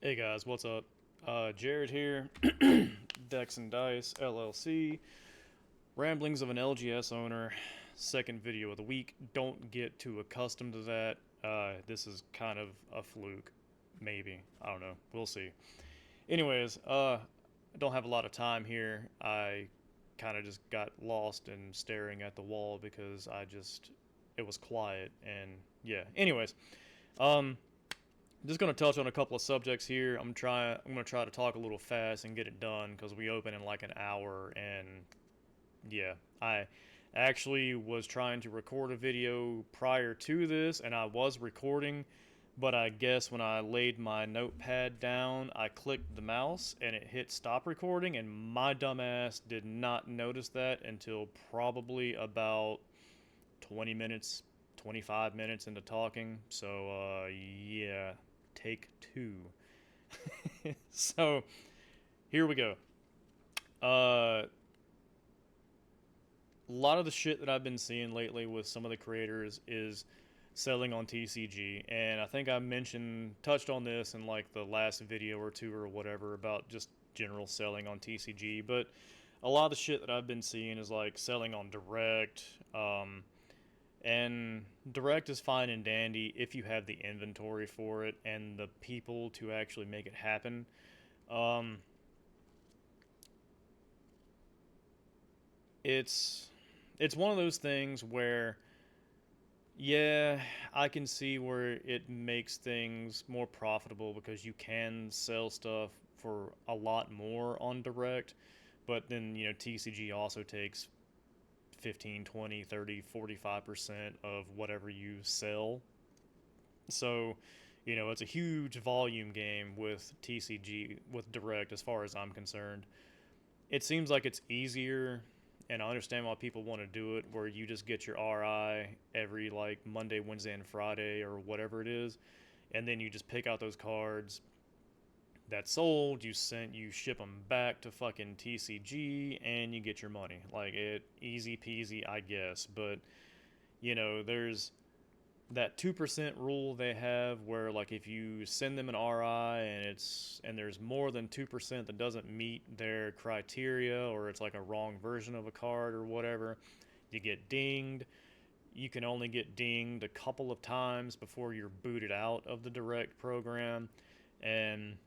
Hey guys, what's up? Jared here, Dex and Dice LLC, Ramblings of an LGS Owner, second video of the week. Don't get too accustomed to that. This is kind of a fluke. Maybe. I don't know. We'll see. Anyways, I don't have a lot of time here. I kind of just got lost in staring at the wall because it was quiet and yeah. Anyways, um, just going to touch on a couple of subjects here. I'm going to try to talk a little fast and get it done because we open in like an hour. And yeah, I actually was trying to record a video prior to this, and I was recording, but I guess when I laid my notepad down, I clicked the mouse and it hit stop recording, and my dumbass did not notice that until probably about 20 minutes, 25 minutes into talking. So, yeah, take two. So, here we go. A lot of the shit that I've been seeing lately with some of the creators is selling on TCG. And I think I touched on this in like the last video or two or whatever about just general selling on TCG. But a lot of the shit that I've been seeing is like selling on direct. And direct is fine and dandy if you have the inventory for it and the people to actually make it happen. Um, it's it's one of those things where yeah, I can see where it makes things more profitable because you can sell stuff for a lot more on direct, but then TCG also takes 15, 20, 30, 45% of whatever you sell. So, it's a huge volume game with TCG, with Direct, as far as I'm concerned. It seems like it's easier, and I understand why people want to do it, where you just get your RI every like Monday, Wednesday, and Friday, or whatever it is, and then you just pick out those cards that sold, you ship them back to fucking TCG, and you get your money. Like it, easy peasy, I guess. But there's that 2% rule they have where like if you send them an RI and there's more than 2% that doesn't meet their criteria, or it's like a wrong version of a card or whatever, you get dinged. You can only get dinged a couple of times before you're booted out of the direct program. And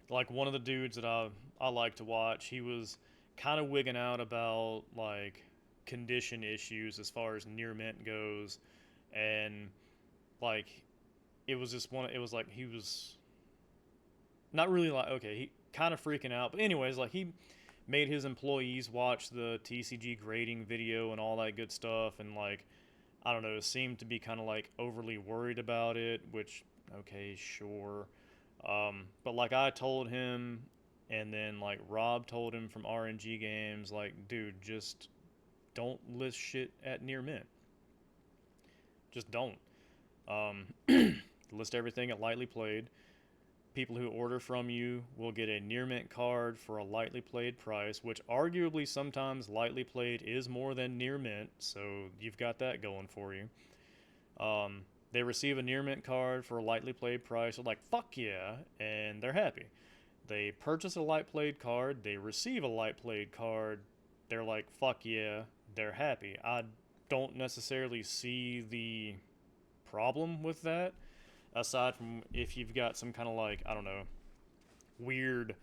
like one of the dudes that I like to watch, he was kind of wigging out about like condition issues as far as near mint goes. And like it was like he was not really like, okay, he kind of freaking out, but anyways, like he made his employees watch the TCG grading video and all that good stuff, and like I don't know, seemed to be kind of like overly worried about it, which okay, sure. But like I told him, and then like Rob told him from RNG games, like, dude, just don't list shit at near mint. Just don't. List everything at lightly played. People who order from you will get a near mint card for a lightly played price, which arguably sometimes lightly played is more than near mint, so you've got that going for you. They receive a near mint card for a lightly played price, they're like, fuck yeah, and they're happy. They purchase a light played card, they receive a light played card, they're like, fuck yeah, they're happy. I don't necessarily see the problem with that, aside from if you've got some kind of like, I don't know, weird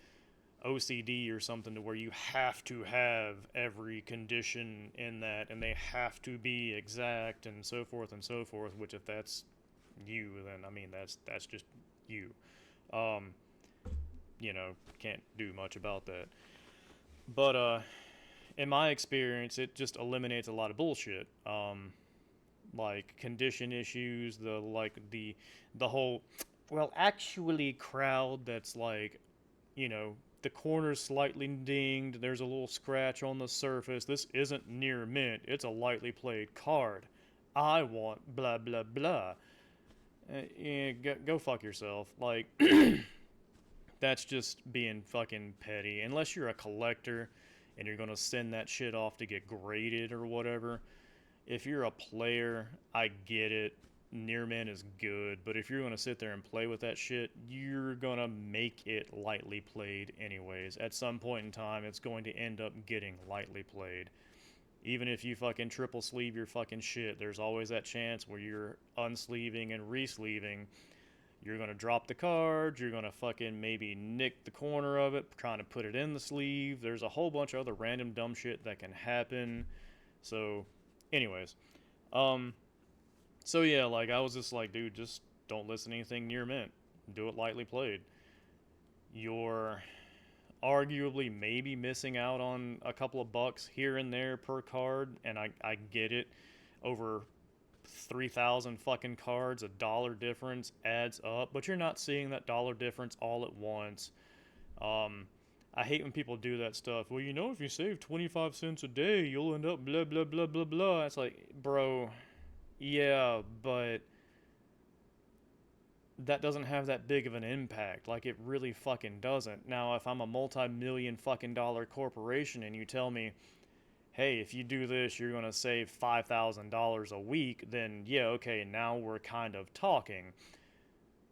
OCD or something to where you have to have every condition in that and they have to be exact and so forth, which if that's you, then I mean that's just you. Um, can't do much about that. But in my experience, it just eliminates a lot of bullshit. Like condition issues, the whole well actually crowd that's like, the corner's slightly dinged, there's a little scratch on the surface. This isn't near mint, it's a lightly played card. I want blah blah blah. Yeah, go fuck yourself. Like that's just being fucking petty. Unless you're a collector and you're gonna send that shit off to get graded or whatever. If you're a player, I get it. near mint is good, but if you're going to sit there and play with that shit, you're going to make it lightly played anyways. At some point in time, it's going to end up getting lightly played. Even if you fucking triple sleeve your fucking shit, there's always that chance where you're unsleeving and re-sleeving. You're going to drop the card, you're going to fucking maybe nick the corner of it, trying to put it in the sleeve. There's a whole bunch of other random dumb shit that can happen. So, anyways, um, so yeah, like I was just like, dude, just don't listen to anything near mint. Do it lightly played. You're arguably maybe missing out on a couple of bucks here and there per card, and I get it. Over 3,000 fucking cards, a dollar difference adds up, but you're not seeing that dollar difference all at once. Um, I hate when people do that stuff. Well, you know, if you save 25 cents a day, you'll end up blah, blah, blah, blah, blah. It's like, bro, yeah, but that doesn't have that big of an impact. Like, it really fucking doesn't. Now, if I'm a multi-million fucking dollar corporation and you tell me, hey, if you do this, you're going to save $5,000 a week, then yeah, okay, now we're kind of talking.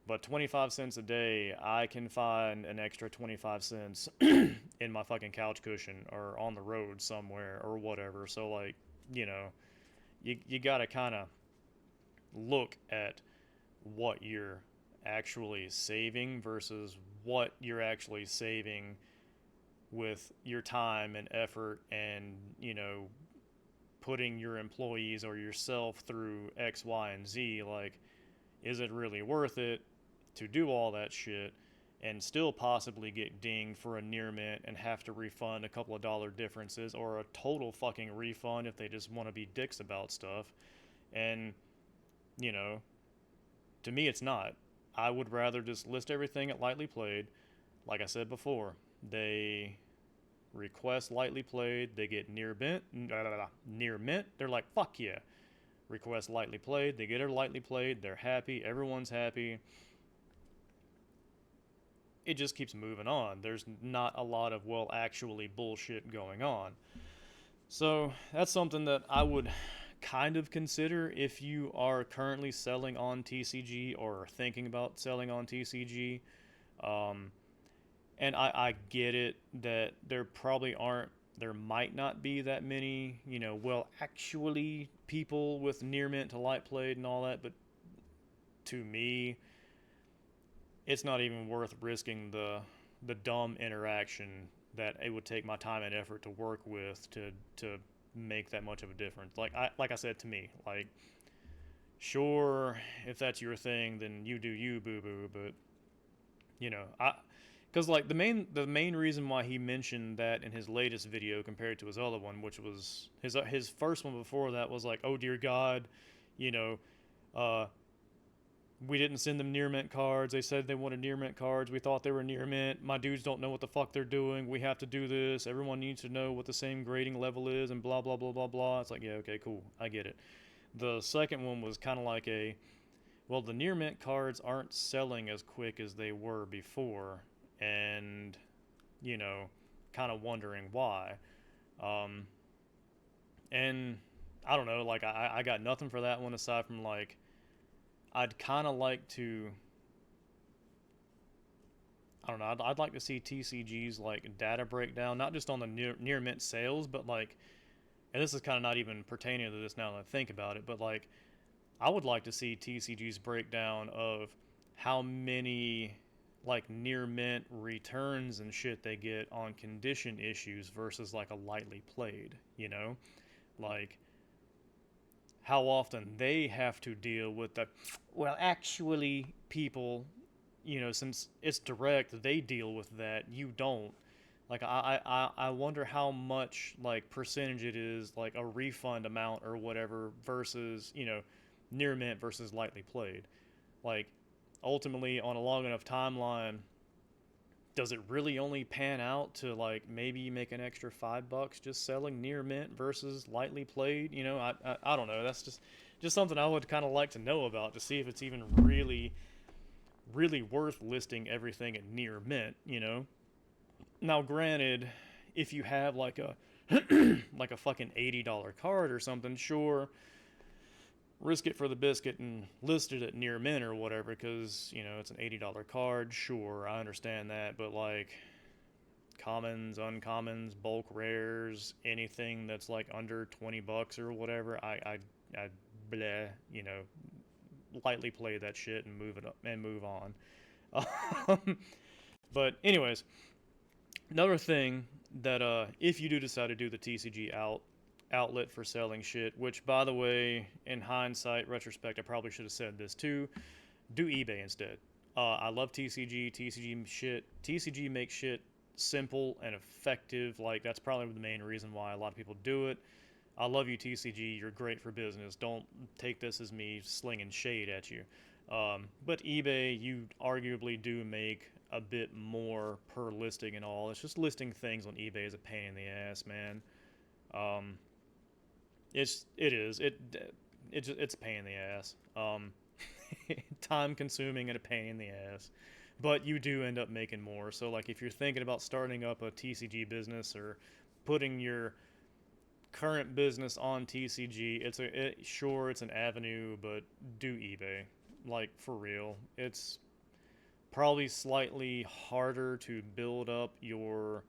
But 25 cents a day, I can find an extra 25 cents in my fucking couch cushion or on the road somewhere or whatever. So, like, you know, you got to kind of look at what you're actually saving versus what you're actually saving with your time and effort and, you know, putting your employees or yourself through X, Y, and Z. Like, is it really worth it to do all that shit and still possibly get dinged for a near mint and have to refund a couple of dollar differences or a total fucking refund if they just want to be dicks about stuff? And, you know, to me, it's not. I would rather just list everything at lightly played. Like I said before, they request lightly played, they get near mint, near mint. They're like, fuck yeah. Request lightly played, they get it lightly played. They're happy. Everyone's happy. It just keeps moving on. There's not a lot of, well, actually bullshit going on. So that's something that I would kind of consider if you are currently selling on TCG or thinking about selling on TCG. Um, and I get it that there might not be that many, you know, well, actually people with near mint to light played and all that, but to me, it's not even worth risking the dumb interaction that it would take my time and effort to work with to make that much of a difference. Like I said, to me, like, sure, if that's your thing, then you do you, boo boo. But you know, because like the main reason why he mentioned that in his latest video compared to his other one, which was his first one before that, was like, oh dear God, you know, uh, we didn't send them near mint cards. They said they wanted near mint cards. We thought they were near mint. My dudes don't know what the fuck they're doing. We have to do this. Everyone needs to know what the same grading level is and blah, blah, blah, blah, blah. It's like, yeah, okay, cool. I get it. The second one was kind of like well, the near mint cards aren't selling as quick as they were before. And, you know, kind of wondering why. Um, and I don't know, like, I got nothing for that one aside from, like, I'd kind of like to. I don't know. I'd like to see TCG's like data breakdown, not just on the near mint sales, but like, and this is kind of not even pertaining to this now that I think about it, but like, I would like to see TCG's breakdown of how many like near mint returns and shit they get on condition issues versus like a lightly played. You know, like how often they have to deal with the, well, actually, people, you know, since it's direct, they deal with that. You don't. Like, I wonder how much, like, percentage it is, like, a refund amount or whatever versus, you know, near mint versus lightly played. Like, ultimately, on a long enough timeline, does it really only pan out to like maybe you make an extra $5 just selling near mint versus lightly played? You know, I don't know. That's just something I would kind of like to know about to see if it's even really worth listing everything at near mint. You know, now granted, if you have like a like a fucking $80 card or something, sure, risk it for the biscuit and list it at near mint or whatever because, it's an $80 card. Sure, I understand that. But, like, commons, uncommons, bulk rares, anything that's, like, under $20 or whatever, I bleh, lightly play that shit and move it up and move on. But, anyways, another thing that if you do decide to do the TCG outlet for selling shit, which by the way, in hindsight, retrospect, I probably should have said this too, do eBay instead. I love TCG. TCG makes shit simple and effective. Like that's probably the main reason why a lot of people do it. I love you, TCG. You're great for business. Don't take this as me slinging shade at you. But eBay, you arguably do make a bit more per listing and all. It's just listing things on eBay is a pain in the ass, man. Um, it's a pain in the ass. Time consuming and a pain in the ass. But you do end up making more. So like if you're thinking about starting up a TCG business or putting your current business on TCG, sure it's an avenue, but do eBay. Like for real. It's probably slightly harder to build up your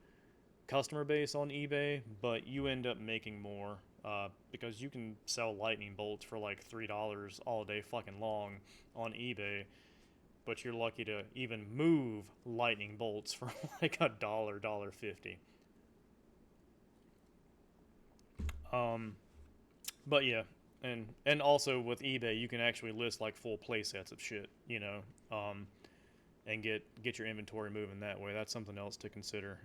customer base on eBay, but you end up making more because you can sell lightning bolts for like $3 all day fucking long on eBay, but you're lucky to even move lightning bolts for like a dollar 50. Um, but yeah, and also with eBay, you can actually list like full play sets of shit, and get your inventory moving that way. That's something else to consider.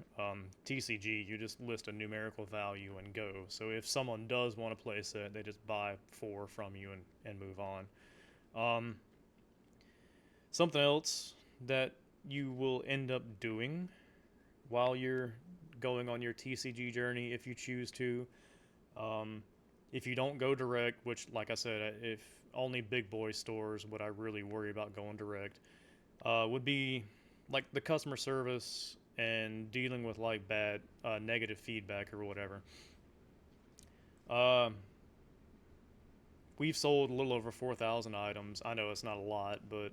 TCG, you just list a numerical value and go. So if someone does want to play a set, they just buy 4 from you and move on. Something else that you will end up doing while you're going on your TCG journey, if you choose to, if you don't go direct, which, like I said, if only big boy stores would I really worry about going direct, would be like the customer service and dealing with like bad, negative feedback or whatever. Uh, we've sold a little over 4,000 items. I know it's not a lot, but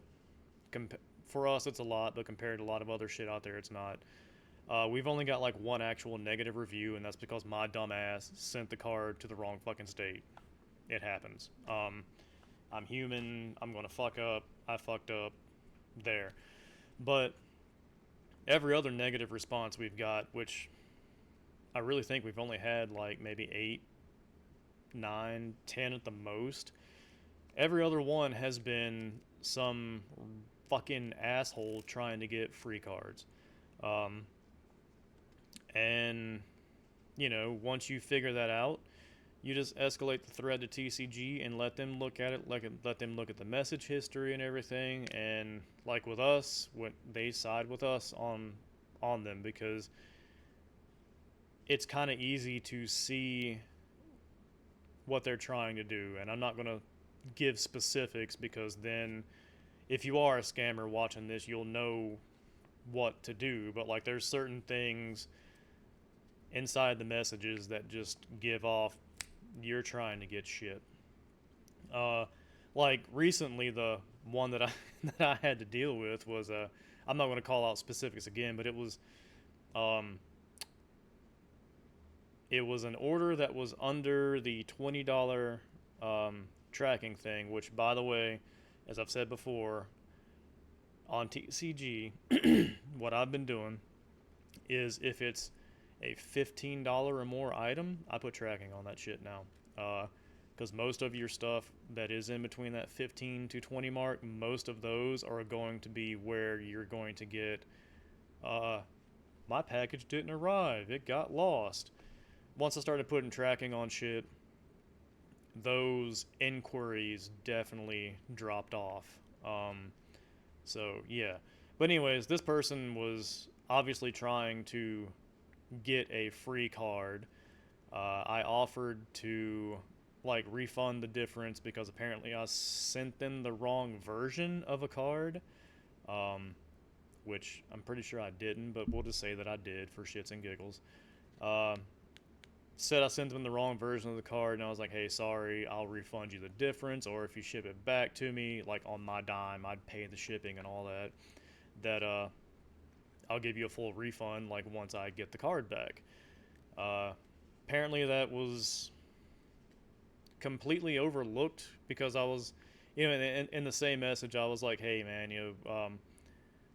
for us it's a lot, but compared to a lot of other shit out there, it's not. We've only got like one actual negative review, and that's because my dumb ass sent the card to the wrong fucking state. It happens. I'm human. I'm gonna fuck up. I fucked up. There. But every other negative response we've got, which I really think we've only had like maybe 8, 9, 10 at the most, every other one has been some fucking asshole trying to get free cards. Um, and, once you figure that out, you just escalate the thread to TCG and let them look at it, let them look at the message history and everything. And like with us, when they side with us on them because it's kind of easy to see what they're trying to do. And I'm not going to give specifics because then if you are a scammer watching this, you'll know what to do. But like there's certain things inside the messages that just give off you're trying to get shit. Uh, like recently, the one that I that I had to deal with was I'm not going to call out specifics again, but um, it was an order that was under the $20 tracking thing. Which, by the way, as I've said before, on TCG, what I've been doing is if it's a $15 or more item, I put tracking on that shit now. Because most of your stuff that is in between that 15 to 20 mark, most of those are going to be where you're going to get, my package didn't arrive, it got lost. Once I started putting tracking on shit, those inquiries definitely dropped off. So, yeah. But anyways, this person was obviously trying to get a free card. I offered to like refund the difference because apparently I sent them the wrong version of a card, which I'm pretty sure I didn't, but we'll just say that I did for shits and giggles. Uh, said I sent them the wrong version of the card, and I was like, hey, sorry, I'll refund you the difference, or if you ship it back to me, like on my dime, I'd pay the shipping and all that. That I'll give you a full refund like once I get the card back. Uh, Apparently that was completely overlooked because I was, in the same message I was like, hey man,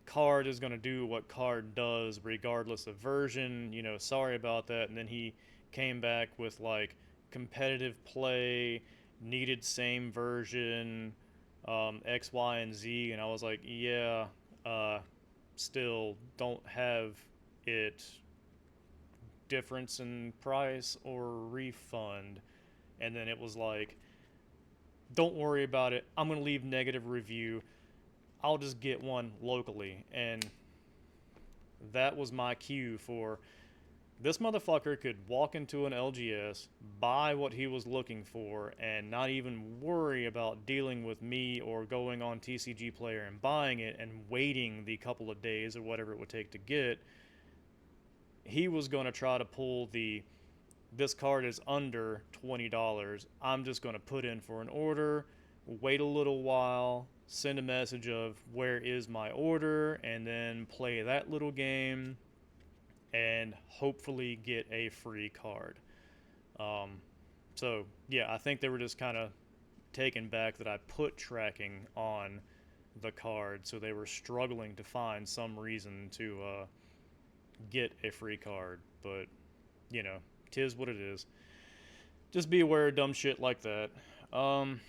card is going to do what card does regardless of version, sorry about that. And then he came back with like competitive play, needed same version, X, Y, and Z. And I was like, yeah, uh, still don't have it difference in price or refund. And then it was like, don't worry about it. I'm going to leave negative review. I'll just get one locally. And that was my cue for this motherfucker could walk into an LGS, buy what he was looking for, and not even worry about dealing with me or going on TCG Player and buying it and waiting the couple of days or whatever it would take to get. He was going to try to pull the this card is under $20. I'm just going to put in for an order, wait a little while, send a message of where is my order, and then play that little game and hopefully get a free card. Um, so, yeah, I think they were just kind of taken back that I put tracking on the card, so they were struggling to find some reason to get a free card. But, tis what it is. Just be aware of dumb shit like that. Um,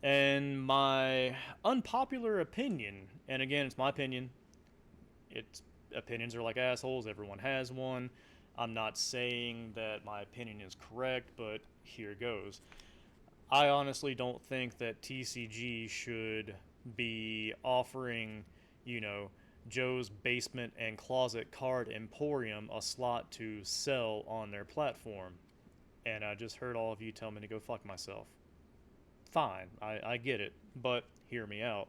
and my unpopular opinion, and again, it's my opinion. It's opinions are like assholes. Everyone has one. I'm not saying that my opinion is correct, but here goes. I honestly don't think that TCG should be offering, you know, Joe's Basement and Closet Card Emporium a slot to sell on their platform. And I just heard all of you tell me to go fuck myself. Fine, I get it, but hear me out.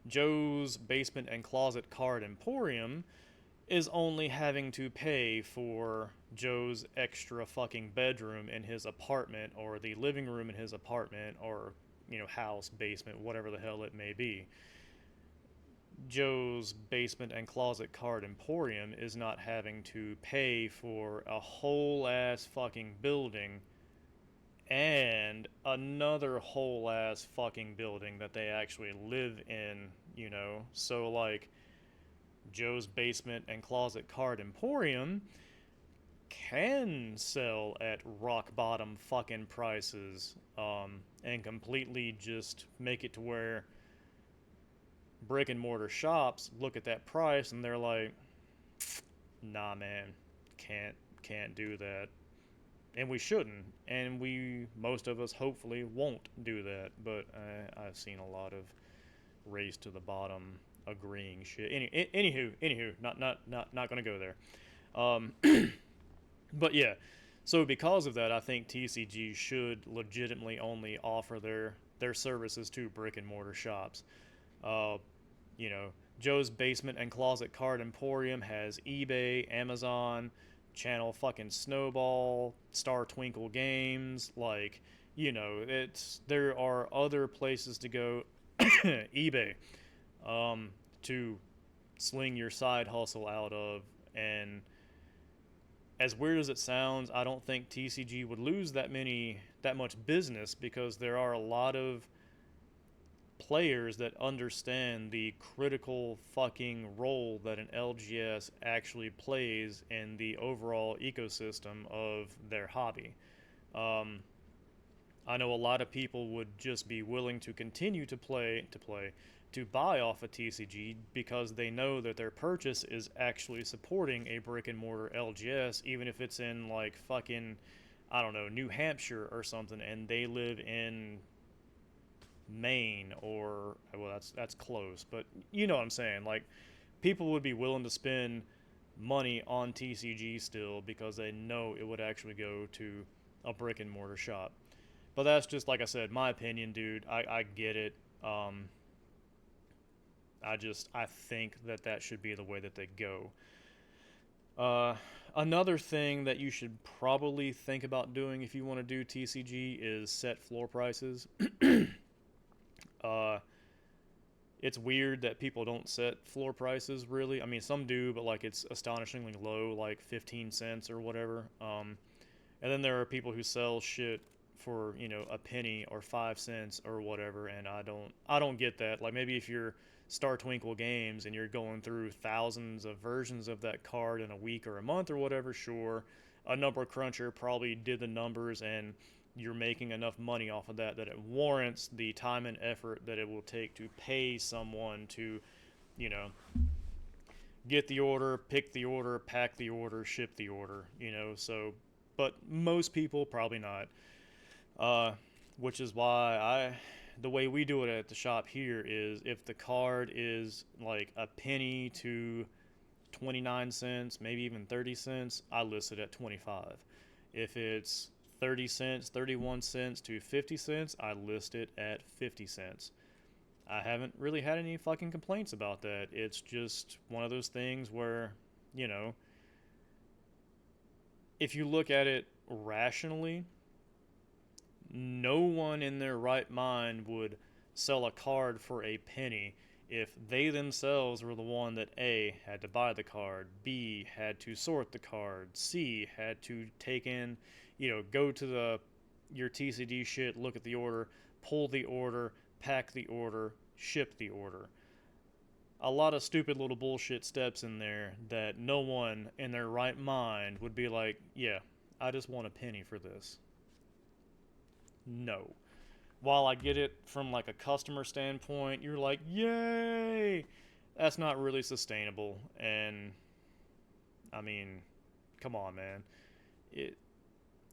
Joe's Basement and Closet Card Emporium is only having to pay for Joe's extra fucking bedroom in his apartment or the living room in his apartment or, house, basement, whatever the hell it may be. Joe's Basement and Closet Card Emporium is not having to pay for a whole ass fucking building and another whole ass fucking building that they actually live in, So, like, Joe's Basement and Closet Card Emporium can sell at rock bottom fucking prices, and completely just make it to where brick and mortar shops look at that price and they're like, nah, man, can't do that. And we shouldn't, and most of us hopefully won't do that. But I've seen a lot of race to the bottom agreeing shit. Anywho, not gonna go there. Um, but yeah, so because of that, I think TCG should legitimately only offer their services to brick and mortar shops. Uh, you know, Joe's Basement and Closet Card Emporium has eBay, Amazon, Channel fucking Snowball, Star Twinkle Games. Like, it's there are other places to go. eBay, um, to sling your side hustle out of. And as weird as it sounds, I don't think TCG would lose that much business because there are a lot of players that understand the critical fucking role that an LGS actually plays in the overall ecosystem of their hobby. Um, I know a lot of people would just be willing to continue to buy off a TCG because they know that their purchase is actually supporting a brick and mortar LGS, even if it's in like fucking, I don't know, New Hampshire or something, and they live in Maine or, well, that's close, but you know what I'm saying. Like, people would be willing to spend money on TCG still because they know it would actually go to a brick and mortar shop. But that's just, like I said, my opinion, dude. I get it. Um, I think that should be the way that they go. Uh, Another thing that you should probably think about doing if you want to do TCG is set floor prices. uh, it's weird that people don't set floor prices really. I mean, some do, but like it's astonishingly low, like 15 cents or whatever. And then there are people who sell shit for, a penny or 5 cents or whatever, and I don't get that. Like maybe if you're Star Twinkle Games and you're going through thousands of versions of that card in a week or a month or whatever, sure, a number cruncher probably did the numbers and you're making enough money off of that that it warrants the time and effort that it will take to pay someone to, you know, get the order, pick the order, pack the order, ship the order, so but most people probably not. Uh which is why the way we do it at the shop here is if the card is like a penny to 29 cents, maybe even 30 cents, I list it at 25. If it's 30 cents, 31 cents to 50 cents, I list it at 50 cents. I haven't really had any fucking complaints about that. It's just one of those things where, you know, if you look at it rationally, no one in their right mind would sell a card for a penny if they themselves were the one that A, had to buy the card, B, had to sort the card, C, had to take in, go to your TCD shit, look at the order, pull the order, pack the order, ship the order. A lot of stupid little bullshit steps in there that no one in their right mind would be like, yeah, I just want a penny for this. No. While I get it from like a customer standpoint, you're like, yay! That's not really sustainable. And I mean, come on, man. It,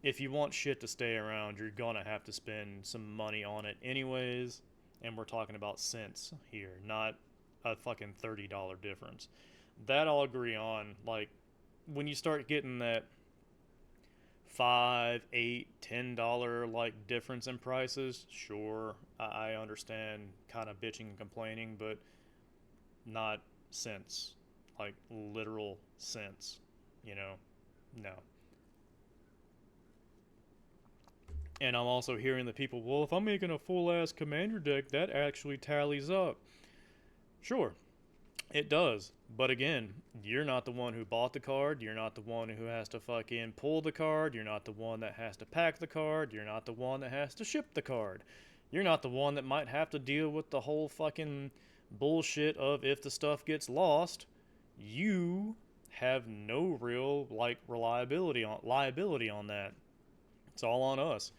if you want shit to stay around, you're gonna have to spend some money on it anyways. And we're talking about cents here, not a fucking $30 difference. That I'll agree on. Like, when you start getting that 5, 8, $10 like difference in prices, sure, I understand kind of bitching and complaining, but not cents, like literal cents, you know, no. And I'm also hearing the people, well, if I'm making a full ass commander deck, that actually tallies up. Sure, it does. But again, you're not the one who bought the card. You're not the one who has to fucking pull the card. You're not the one that has to pack the card. You're not the one that has to ship the card. You're not the one that might have to deal with the whole fucking bullshit of if the stuff gets lost, you have no real like reliability on liability on that. It's all on us.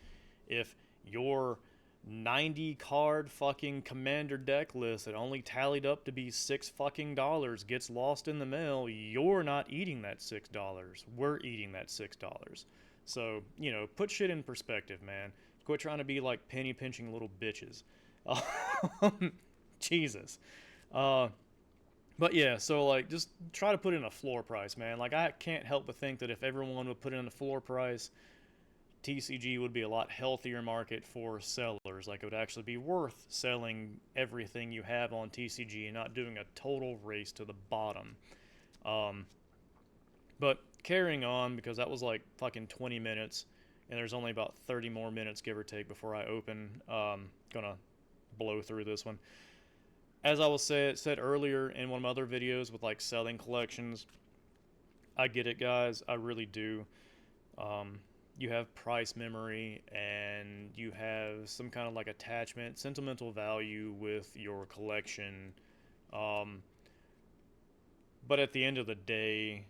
If your 90 card fucking commander deck list that only tallied up to be $6 gets lost in the mail, you're not eating that $6. We're eating that $6. So, put shit in perspective, man. Quit trying to be like penny pinching little bitches. Jesus. Uh, but yeah, so like just try to put in a floor price, man. Like I can't help but think that if everyone would put in a floor price, TCG would be a lot healthier market for sellers. Like it would actually be worth selling everything you have on TCG and not doing a total race to the bottom. Um, but carrying on, because that was like fucking 20 minutes, and there's only about 30 more minutes, give or take, before I open. Gonna blow through this one. As I was said earlier in one of my other videos with like selling collections, I get it, guys. I really do. Um, you have price memory and you have some kind of like attachment, sentimental value with your collection. Um, but at the end of the day,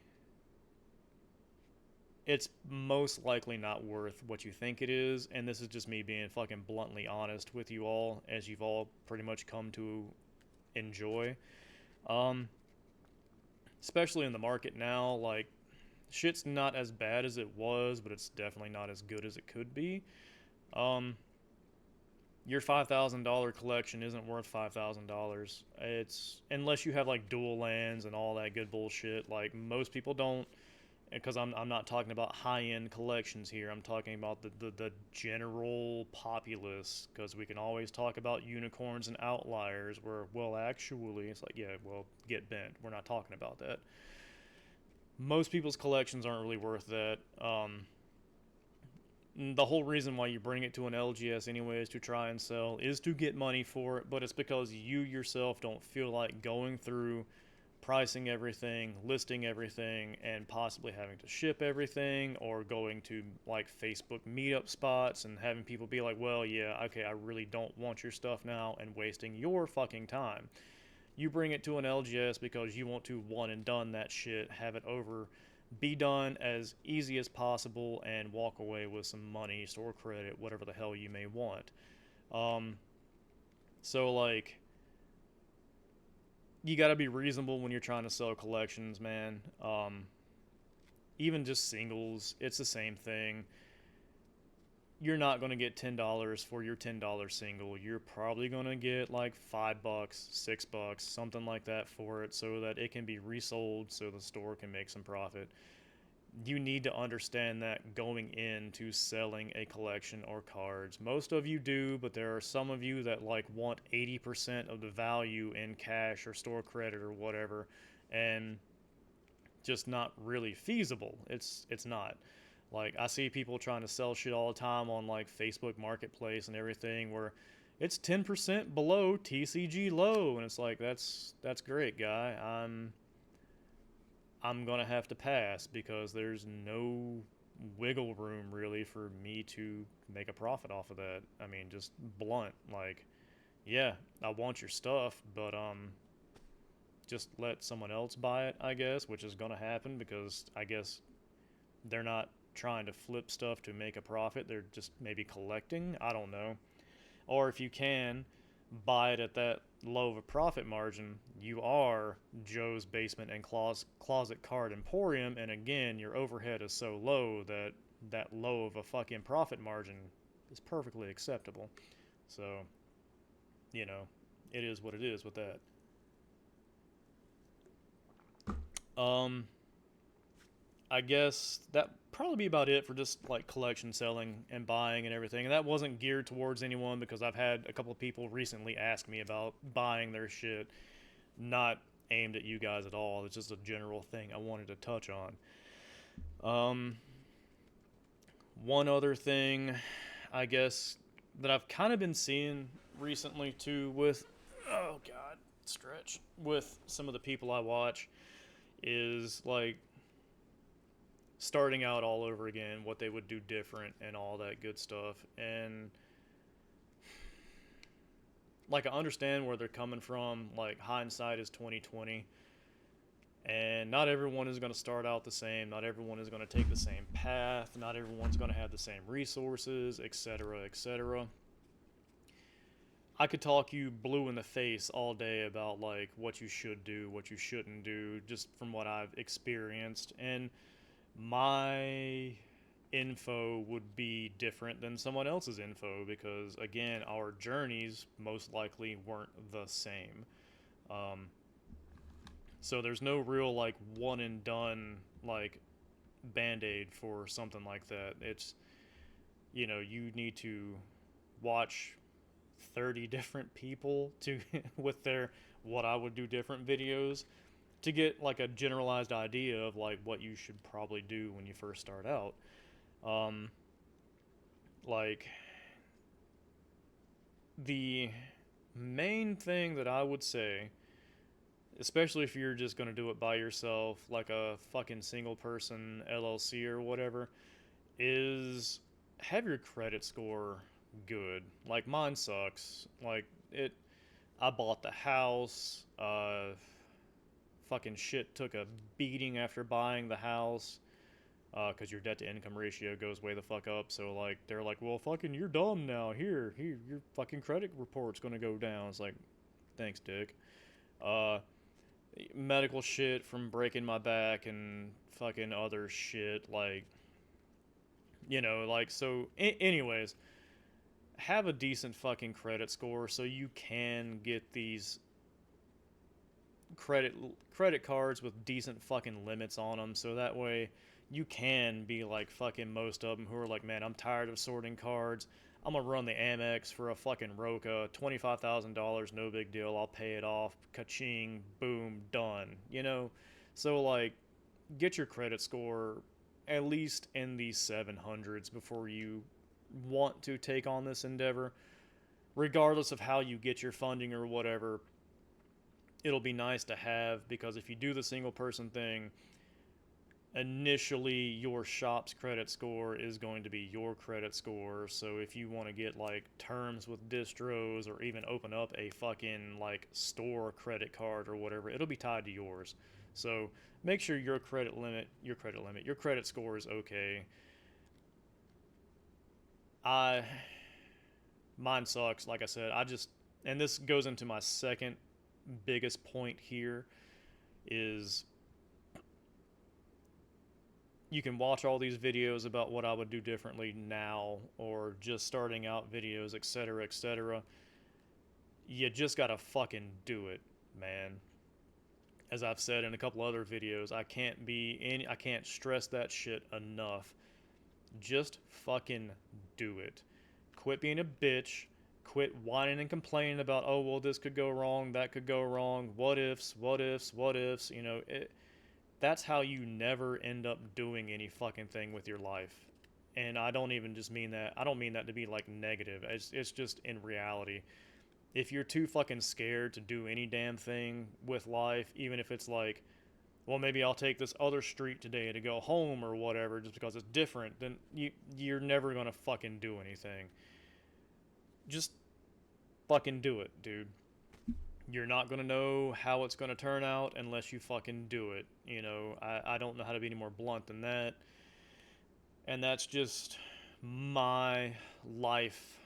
it's most likely not worth what you think it is. And this is just me being fucking bluntly honest with you all, as you've all pretty much come to enjoy. Um, Especially in the market now, like shit's not as bad as it was, but it's definitely not as good as it could be. Um, your $5,000 collection isn't worth $5,000. It's unless you have like dual lands and all that good bullshit. Like most people don't, because I'm not talking about high end collections here. I'm talking about the general populace. Because we can always talk about unicorns and outliers. Where well, actually, it's like yeah, well, get bent. We're not talking about that. Most people's collections aren't really worth that. The whole reason why you bring it to an LGS anyways to try and sell is to get money for it, but it's because you yourself don't feel like going through pricing everything, listing everything, and possibly having to ship everything, or going to like Facebook meetup spots and having people be like, well, yeah, okay, I really don't want your stuff now, and wasting your fucking time. You bring it to an LGS because you want to one and done that shit, have it over, be done as easy as possible, and walk away with some money, store credit, whatever the hell you may want. Um, so like, you got to be reasonable when you're trying to sell collections, man. Even just singles, it's the same thing. You're not going to get $10 for your $10 single. You're probably going to get like $5, $6, something like that for it, so that it can be resold so the store can make some profit. You need to understand that going into selling a collection or cards. Most of you do, but there are some of you that like want 80% of the value in cash or store credit or whatever, and just not really feasible. It's not. Like, I see people trying to sell shit all the time on like Facebook Marketplace and everything where it's 10% below TCG low, and it's like, that's great, guy. I'm gonna have to pass because there's no wiggle room really for me to make a profit off of that. I mean, just blunt, like, yeah, I want your stuff, but just let someone else buy it, I guess, which is gonna happen because I guess they're not trying to flip stuff to make a profit. They're just maybe collecting. I don't know. Or if you can buy it at that low of a profit margin, you are Joe's Basement and Closet Card Emporium, and again, your overhead is so low that that low of a fucking profit margin is perfectly acceptable. So, you know, it is what it is with that. Um, I guess that probably be about it for just like collection selling and buying and everything. And that wasn't geared towards anyone because I've had a couple of people recently ask me about buying their shit, not aimed at you guys at all. It's just a general thing I wanted to touch on. Um, One other thing, I guess, that I've kind of been seeing recently too with, oh God, stretch, with some of the people I watch is like starting out all over again, what they would do different and all that good stuff. And like I understand where they're coming from. Like hindsight is 2020, and not everyone is going to start out the same. Not everyone is going to take the same path. Not everyone's going to have the same resources, etc., etc. I could talk you blue in the face all day about like what you should do, what you shouldn't do, just from what I've experienced. And my info would be different than someone else's info because again our journeys most likely weren't the same. um, so there's no real like one and done like band-aid for something like that. It's, you know, you need to watch 30 different people to with their what I would do different videos to get like a generalized idea of like what you should probably do when you first start out. um, like the main thing that I would say, especially if you're just going to do it by yourself, like a fucking single person LLC or whatever, is have your credit score good. Like mine sucks. Like it, I bought the house. Fucking shit took a beating after buying the house. Because your debt to income ratio goes way the fuck up. So like they're like, well, fucking, you're dumb now. Here, your fucking credit report's gonna go down. It's like, thanks, dick. Uh, Medical shit from breaking my back and fucking other shit. Like, you know, like so. Anyways, have a decent fucking credit score so you can get these credit credit cards with decent fucking limits on them, so that way you can be like fucking most of them who are like, man, I'm tired of sorting cards. I'm gonna run the Amex for a fucking Roca, $25,000, no big deal. I'll pay it off. Ka-ching, boom, done. You know, so like get your credit score at least in the 700s before you want to take on this endeavor. Regardless of how you get your funding or whatever, it'll be nice to have, because if you do the single person thing, initially your shop's credit score is going to be your credit score. So if you want to get like terms with distros or even open up a fucking like store credit card or whatever, it'll be tied to yours. So make sure your credit score is okay. I Mine sucks. Like I said, and this goes into my second biggest point here is you can watch all these videos about what I would do differently now or just starting out videos, etc., etc. You just gotta fucking do it, man. As I've said in a couple other videos, I can't stress that shit enough. Just fucking do it. Quit being a bitch. Quit whining and complaining about, oh, well, this could go wrong, that could go wrong, what ifs, what ifs, what ifs. That's how you never end up doing any fucking thing with your life. And I don't even just mean that, I don't mean that to be like negative. It's just in reality. If you're too fucking scared to do any damn thing with life, even if it's like, well, maybe I'll take this other street today to go home or whatever, just because it's different, then you're never gonna fucking do anything. Just fucking do it, dude. You're not gonna know how it's gonna turn out unless you fucking do it. I don't know how to be any more blunt than that. And that's just my life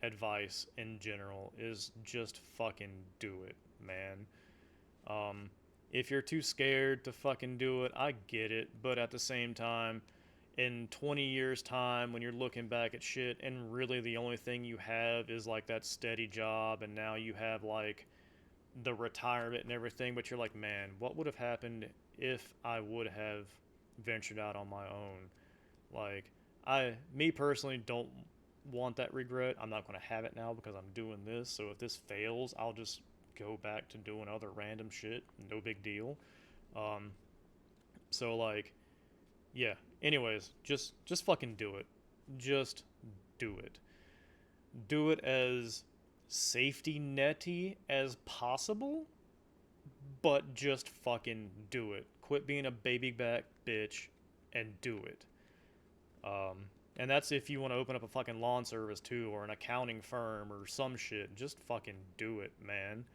advice in general, is just fucking do it, man. Um, if you're too scared to fucking do it, I get it. But at the same time, in 20 years' time, when you're looking back at shit and really the only thing you have is like that steady job, and now you have like the retirement and everything, but you're like, man, what would have happened if I would have ventured out on my own? Like, me personally, don't want that regret. I'm not going to have it now because I'm doing this. So if this fails, I'll just go back to doing other random shit. No big deal. Um, so like, yeah. Anyways, just fucking do it. Just do it. Do it as safety netty as possible, but just fucking do it. Quit being a baby back bitch and do it. And that's if you want to open up a fucking lawn service too, or an accounting firm or some shit. Just fucking do it, man.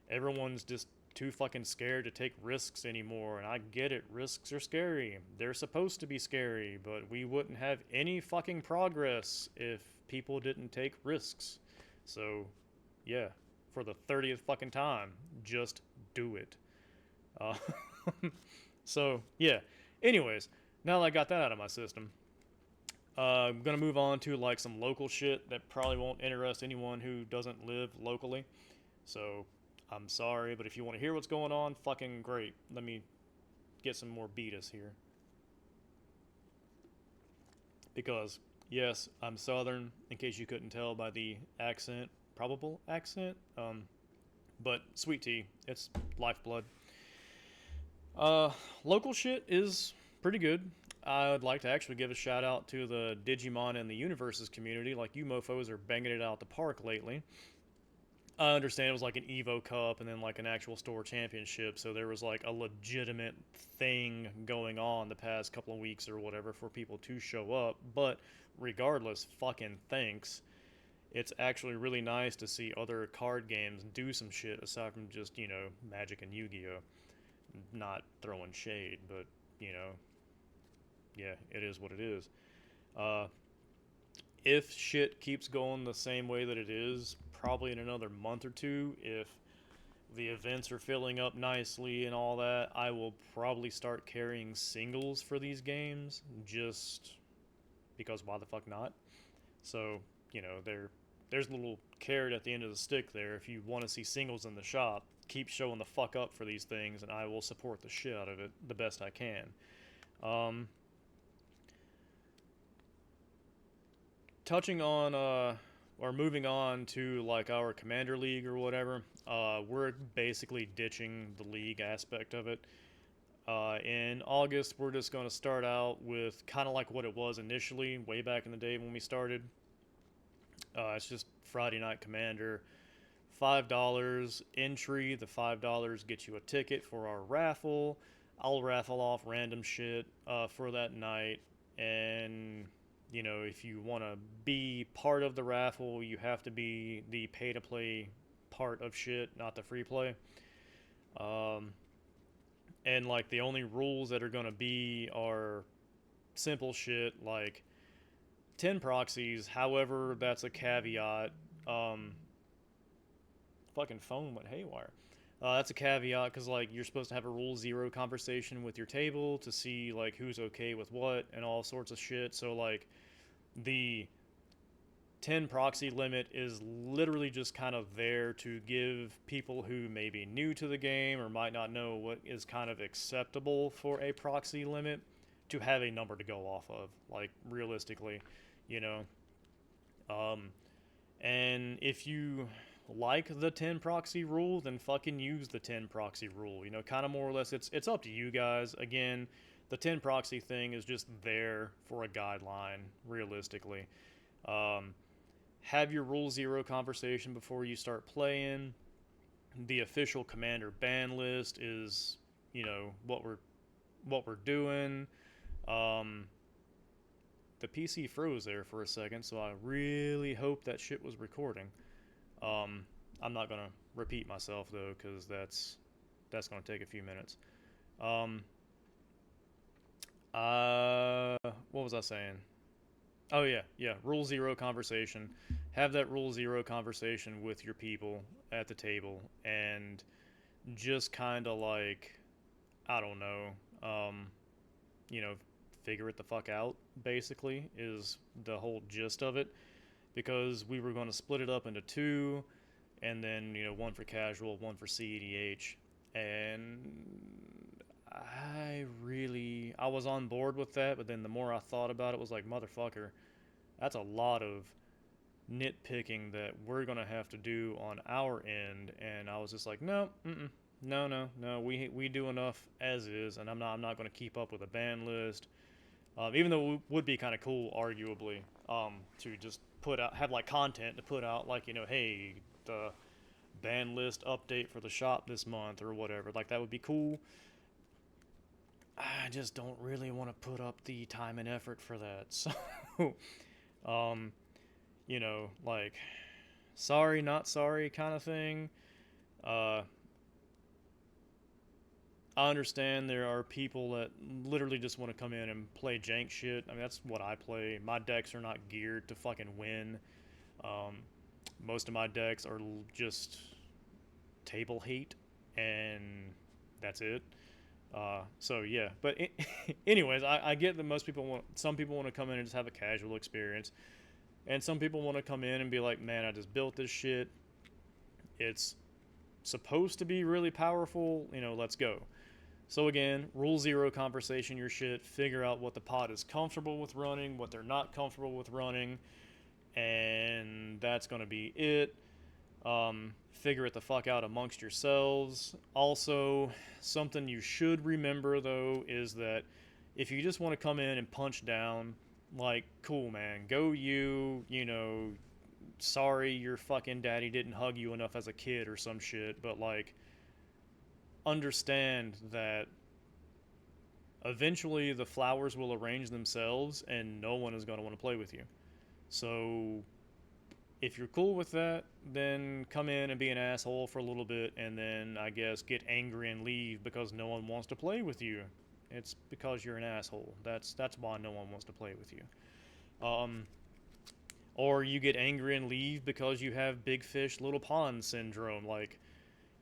Everyone's just too fucking scared to take risks anymore, and I get it. Risks are scary. They're supposed to be scary, but we wouldn't have any fucking progress if people didn't take risks. So, yeah, for the 30th fucking time, just do it. Uh, so, yeah. Anyways, now that I got that out of my system, I'm gonna move on to like some local shit that probably won't interest anyone who doesn't live locally. So I'm sorry, but if you want to hear what's going on, fucking great. Let me get some more beatus here. Because, yes, I'm Southern, in case you couldn't tell by the accent, probable accent. But sweet tea, it's lifeblood. Local shit is pretty good. I would like to actually give a shout out to the Digimon and the Universes community. Like, you mofos are banging it out at the park lately. I understand it was like an Evo Cup and then like an actual store championship, so there was like a legitimate thing going on the past couple of weeks or whatever for people to show up. But regardless, fucking thanks. It's actually really nice to see other card games do some shit aside from just, Magic and Yu-Gi-Oh! Not throwing shade, but, yeah, it is what it is. Uh, if shit keeps going the same way that it is, probably in another month or two, if the events are filling up nicely and all that, I will probably start carrying singles for these games, just because why the fuck not? So, there's a little carrot at the end of the stick there. If you want to see singles in the shop, keep showing the fuck up for these things, and I will support the shit out of it the best I can. Touching on or moving on to like our commander league or whatever, we're basically ditching the league aspect of it. In August, we're just going to start out with kind of like what it was initially, way back in the day when we started. It's just Friday Night Commander. $5 entry. The $5 gets you a ticket for our raffle. I'll raffle off random shit for that night. And, if you want to be part of the raffle, you have to be the pay to play part of shit, not the free play. Um, and, like, the only rules that are going to be are simple shit like 10 proxies. However, that's a caveat. Um, Fucking phone went haywire. That's a caveat because like you're supposed to have a rule zero conversation with your table to see like who's okay with what and all sorts of shit. So like the 10 proxy limit is literally just kind of there to give people who may be new to the game or might not know what is kind of acceptable for a proxy limit to have a number to go off of, like realistically, you know. Um, and if you like the 10 proxy rule, then fucking use the 10 proxy rule. Kind of more or less it's up to you guys. Again, the 10 proxy thing is just there for a guideline, realistically. Um, have your rule zero conversation before you start playing. The official commander ban list is, what we're doing. Um, the PC froze there for a second, so I really hope that shit was recording. Um, I'm not gonna repeat myself though, because that's gonna take a few minutes. Um, what was I saying? Oh yeah, yeah. Rule zero conversation. Have that rule zero conversation with your people at the table, and just kind of like, I don't know, um, you know, figure it the fuck out. Basically, is the whole gist of it. Because we were going to split it up into two, and then one for casual, one for CEDH, and I was on board with that, but then the more I thought about it, was like, motherfucker, that's a lot of nitpicking that we're gonna have to do on our end, and I was just like, no, no, no, no, we do enough as is, and I'm not gonna keep up with a ban list. Even though it would be kind of cool, arguably, to just have like content to put out, like hey, the ban list update for the shop this month or whatever. Like that would be cool. I just don't really want to put up the time and effort for that. So, um, like, sorry, not sorry kind of thing. Uh, I understand there are people that literally just want to come in and play jank shit. I mean, that's what I play. My decks are not geared to fucking win. Um, most of my decks are just table hate, and that's it. So yeah, but anyways, I get that some people want to come in and just have a casual experience, and some people want to come in and be like, man, I just built this shit. It's supposed to be really powerful. Let's go. So again, rule zero conversation your shit. Figure out what the pod is comfortable with running, what they're not comfortable with running, and that's gonna be it. Figure it the fuck out amongst yourselves. Also, something you should remember though is that if you just want to come in and punch down, like, cool, man, go you. Sorry your fucking daddy didn't hug you enough as a kid or some shit, but like, understand that eventually the flowers will arrange themselves and no one is going to want to play with you. So if you're cool with that, then come in and be an asshole for a little bit, and then I guess get angry and leave because no one wants to play with you. It's because you're an asshole. That's why no one wants to play with you. Or you get angry and leave because you have big fish, little pond syndrome. Like,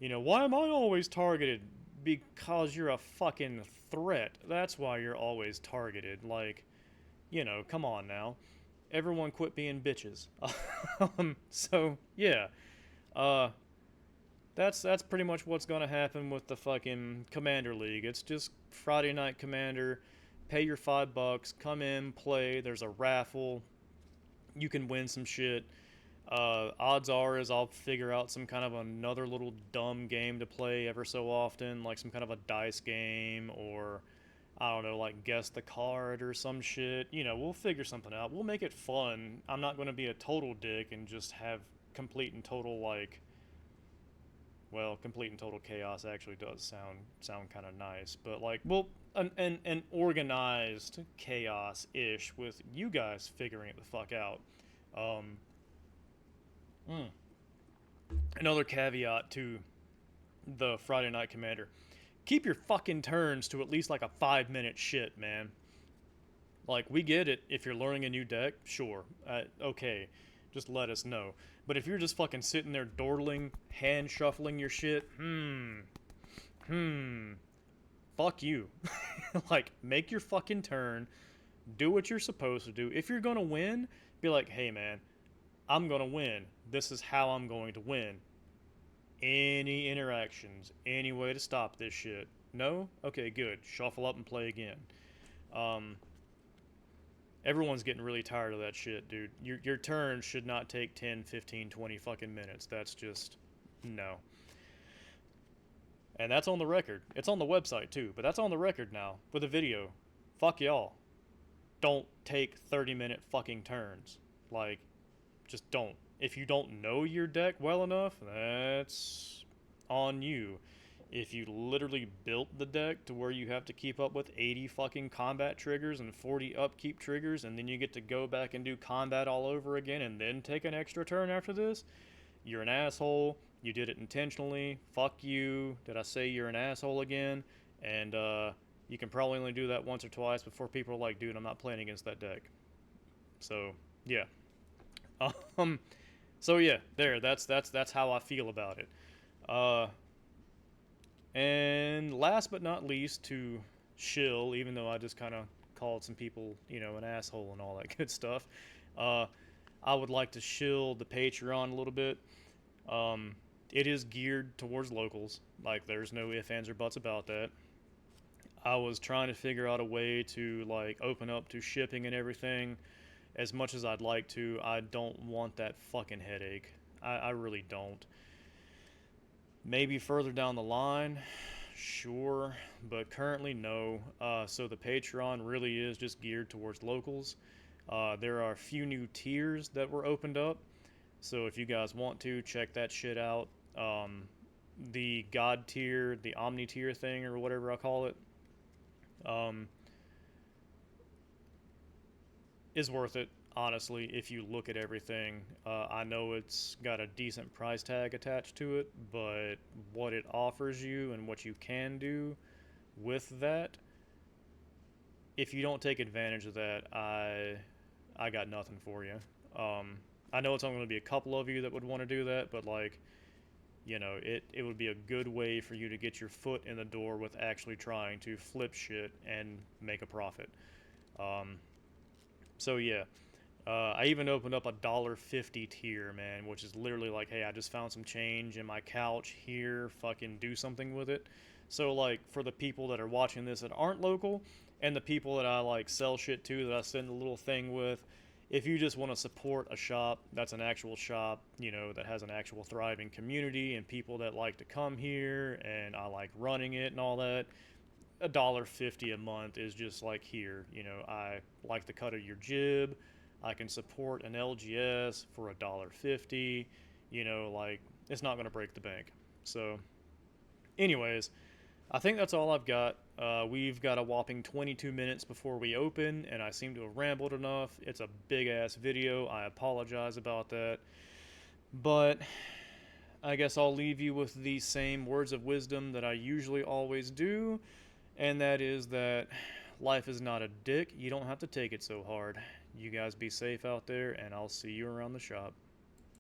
why am I always targeted? Because you're a fucking threat. That's why you're always targeted. Like, come on now. Everyone quit being bitches. So yeah, uh, that's pretty much what's gonna happen with the fucking Commander League. It's just Friday Night Commander. Pay your $5, come in, play. There's a raffle. You can win some shit. Odds are is I'll figure out some kind of another little dumb game to play ever so often, like some kind of a dice game or I don't know, like guess the card or some shit. You know, we'll figure something out. We'll make it fun. I'm not going to be a total dick and just have complete and total like well, complete and total chaos actually does sound kind of nice, but like, well, an organized chaos ish with you guys figuring it the fuck out. Um, mm. Another caveat to the Friday Night Commander: keep your fucking turns to at least like a 5 minute shit, man. Like, we get it. If you're learning a new deck, sure. Okay. Just let us know. But if you're just fucking sitting there dawdling, hand shuffling your shit, hmm, fuck you. Like, make your fucking turn. Do what you're supposed to do. If you're gonna win, be like, hey man, I'm gonna win. This is how I'm going to win. Any interactions, any way to stop this shit? No? Okay, good. Shuffle up and play again. Um, Everyone's getting really tired of that shit, dude. Your turn should not take 10, 15, 20 fucking minutes. That's just no. And that's on the record. It's on the website too, but that's on the record now with a video. Fuck y'all. Don't take 30-minute fucking turns. Like, just don't. If you don't know your deck well enough, that's on you. If you literally built the deck to where you have to keep up with 80 fucking combat triggers and 40 upkeep triggers, and then you get to go back and do combat all over again and then take an extra turn after this, you're an asshole. You did it intentionally. Fuck you. Did I say you're an asshole again? And you can probably only do that once or twice before people are like, dude, I'm not playing against that deck. So, yeah. Um, so yeah, there. That's how I feel about it. Uh, and last but not least, to shill, even though I just kind of called some people, you know, an asshole and all that good stuff, uh, I would like to shill the Patreon a little bit. Um, it is geared towards locals. Like, there's no ifs, ands, or buts about that. I was trying to figure out a way to, like, open up to shipping and everything. As much as I'd like to, I don't want that fucking headache. I really don't. Maybe further down the line, sure, but currently no. So the Patreon really is just geared towards locals. There are a few new tiers that were opened up, so if you guys want to check that shit out, the God tier, the Omni tier thing, or whatever I call it, um, is worth it. Honestly, if you look at everything, I know it's got a decent price tag attached to it, but what it offers you and what you can do with that, if you don't take advantage of that, I got nothing for you. Um, I know it's only going to be a couple of you that would want to do that, but like, you know, it would be a good way for you to get your foot in the door with actually trying to flip shit and make a profit. Um, so yeah, I even opened up a $1.50 tier, man, which is literally like, hey, I just found some change in my couch here, fucking do something with it. So like, for the people that are watching this that aren't local, and the people that I like sell shit to that I send a little thing with, if you just want to support a shop that's an actual shop, you know, that has an actual thriving community and people that like to come here and I like running it and all that, $1.50 a month is just like, here, you know, I like the cut of your jib. I can support an LGS for $1.50. You know, like, it's not going to break the bank. So, anyways, I think that's all I've got. We've got a whopping 22 minutes before we open, and I seem to have rambled enough. It's a big ass video. I apologize about that. But I guess I'll leave you with the same words of wisdom that I usually always do, and that is that life is not a dick. You don't have to take it so hard. You guys be safe out there, and I'll see you around the shop.